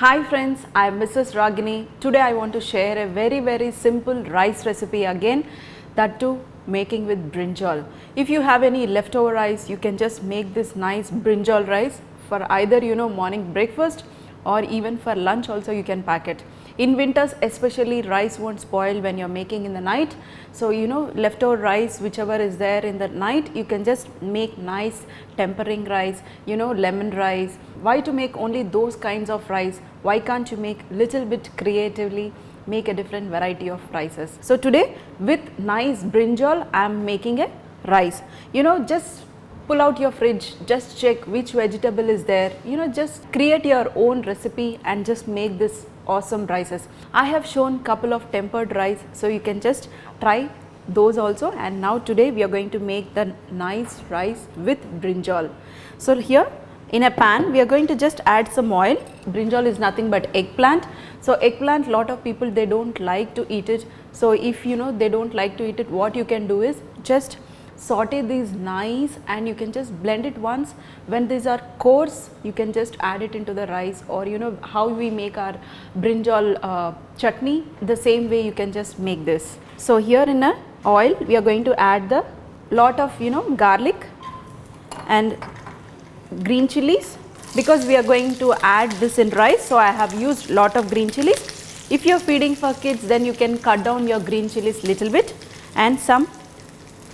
Hi friends, I am Mrs. Ragini. Today I want to share a very simple rice recipe again, that too making with brinjal. If you have any leftover rice, you can just make this nice brinjal rice for either morning breakfast or even for lunch also you can pack it. In winters especially, rice won't spoil when you are making in the night. So leftover rice whichever is there in the night, you can just make nice tempering rice, lemon rice. Why to make only those kinds of rice? Why can't you make little bit creatively, make a different variety of rices? So today with nice brinjal I am making a rice. Just pull out your fridge, just check which vegetable is there, just create your own recipe and just make this awesome rices. I have shown couple of tempered rice, so you can just try those also. And now today we are going to make the nice rice with brinjal. So here in a pan we are going to just add some oil. Brinjal is nothing but eggplant. So eggplant, lot of people they don't like to eat it. So if they don't like to eat it, what you can do is just saute these nice and you can just blend it once. When these are coarse, you can just add it into the rice, or how we make our brinjal chutney, the same way you can just make this. So here in a oil we are going to add the lot of garlic and green chillies, because we are going to add this in rice. So I have used lot of green chillies. If you are feeding for kids, then you can cut down your green chillies little bit, and some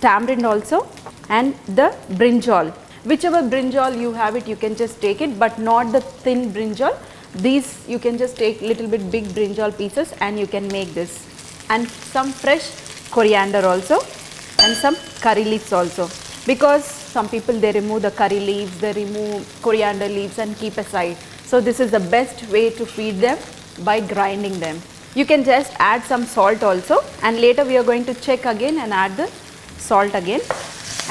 tamarind also, and the brinjal. Whichever brinjal you have it, you can just take it, but not the thin brinjal. These you can just take little bit big brinjal pieces and you can make this. And some fresh coriander also, and some curry leaves also, because some people they remove the curry leaves, they remove coriander leaves and keep aside. So this is the best way to feed them, by grinding them. You can just add some salt also, and later we are going to check again and add the salt again.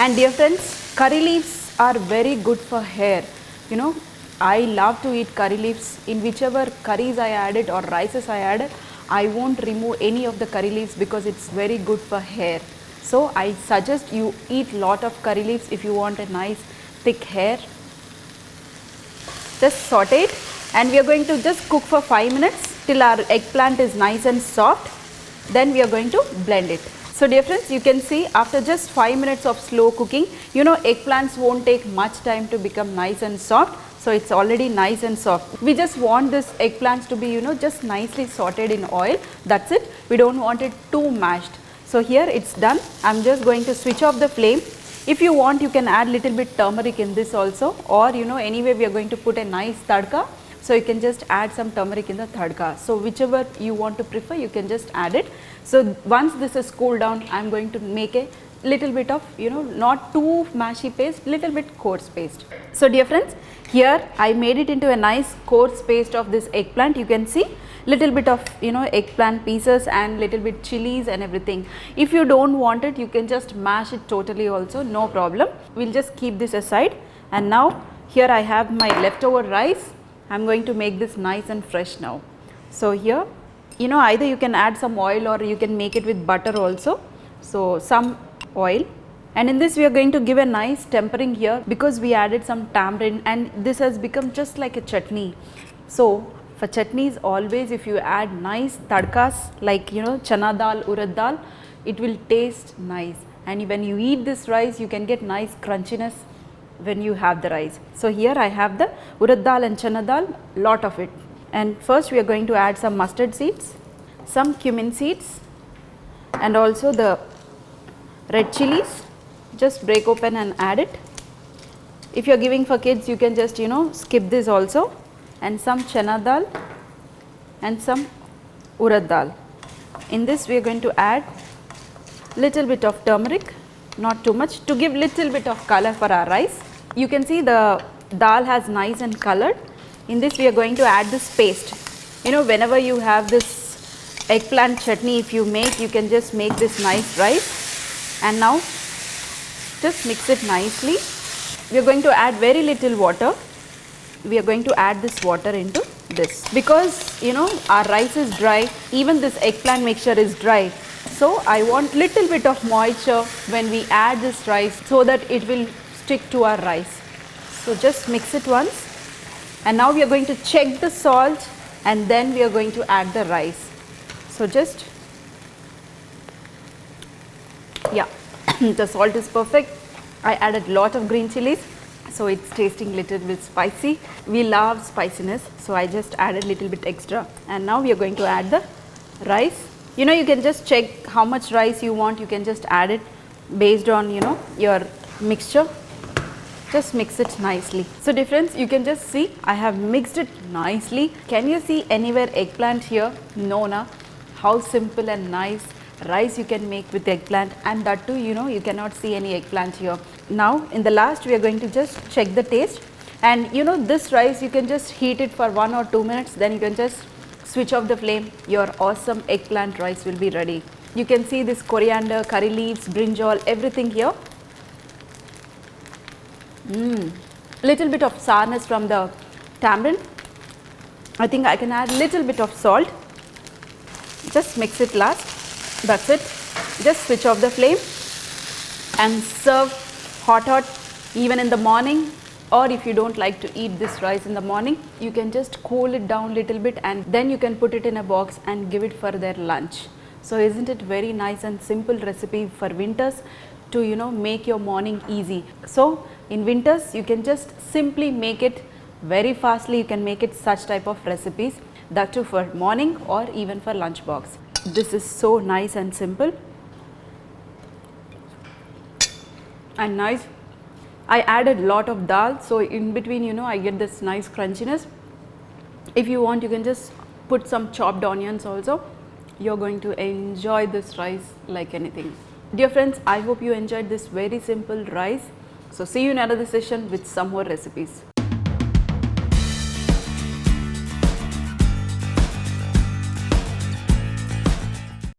And dear friends, curry leaves are very good for hair. I love to eat curry leaves. In whichever curries I added or rices I added, I won't remove any of the curry leaves because it's very good for hair. So I suggest you eat lot of curry leaves if you want a nice thick hair. Just saute it, and we are going to just cook for 5 minutes till our eggplant is nice and soft. Then we are going to blend it. So dear friends, you can see after just 5 minutes of slow cooking, eggplants won't take much time to become nice and soft. So it's already nice and soft. We just want this eggplants to be just nicely sauteed in oil. That's it. We don't want it too mashed. So here it's done. I'm just going to switch off the flame. If you want, you can add little bit turmeric in this also, or anyway we are going to put a nice tadka. So you can just add some turmeric in the tadka. So whichever you want to prefer, you can just add it. So once this is cooled down, I am going to make a little bit of not too mashy paste, little bit coarse paste. So dear friends, here I made it into a nice coarse paste of this eggplant. You can see little bit of eggplant pieces and little bit chilies and everything. If you don't want it, you can just mash it totally also, no problem. We'll just keep this aside. And now here I have my leftover rice. I'm going to make this nice and fresh now. So here either you can add some oil or you can make it with butter also. So some oil, and in this we are going to give a nice tempering here, because we added some tamarind and this has become just like a chutney. So for chutneys, always if you add nice tadkas like chana dal, urad dal, it will taste nice, and when you eat this rice you can get nice crunchiness when you have the rice. So here I have the urad dal and chana dal, lot of it. And first we are going to add some mustard seeds, some cumin seeds, and also the red chillies. Just break open and add it. If you are giving for kids, you can just skip this also. And some chana dal and some urad dal. In this we are going to add little bit of turmeric, not too much, to give little bit of color for our rice. You can see the dal has nice and colored. In this we are going to add this paste. Whenever you have this eggplant chutney, if you make, you can just make this nice rice. And now just mix it nicely. We are going to add very little water. We are going to add this water into this, because our rice is dry, even this eggplant mixture is dry. So I want little bit of moisture when we add this rice, so that it will stick to our rice. So just mix it once, and now we are going to check the salt and then we are going to add the rice. So just, yeah, the salt is perfect. I added lot of green chilies, so it's tasting little bit spicy. We love spiciness, so I just added little bit extra. And now we are going to add the rice. You know, you can just check how much rice you want. You can just add it based on, you know, your mixture. Just mix it nicely. So dear friends, you can just see I have mixed it nicely. Can you see anywhere eggplant here? No, na. How simple and nice rice you can make with eggplant, and that too, you know, you cannot see any eggplant here. Now in the last we are going to just check the taste, and you know, this rice you can just heat it for 1 or 2 minutes, then you can just switch off the flame. Your awesome eggplant rice will be ready. You can see this coriander, curry leaves, brinjal, everything here. Little bit of sourness from the tamarind. I think I can add little bit of salt. Just mix it last. That's it. Just switch off the flame and serve hot even in the morning, or if you don't like to eat this rice in the morning, you can just cool it down little bit and then you can put it in a box and give it for their lunch. So isn't it very nice and simple recipe for winters to, you know, make your morning easy. So in winters you can just simply make it very fastly. You can make it such type of recipes, that too for morning or even for lunch box. This is so nice and simple and nice. I added lot of dal, so in between, you know, I get this nice crunchiness. If you want, you can just put some chopped onions also. You're going to enjoy this rice like anything. Dear friends, I hope you enjoyed this very simple rice. So see you in another session with some more recipes.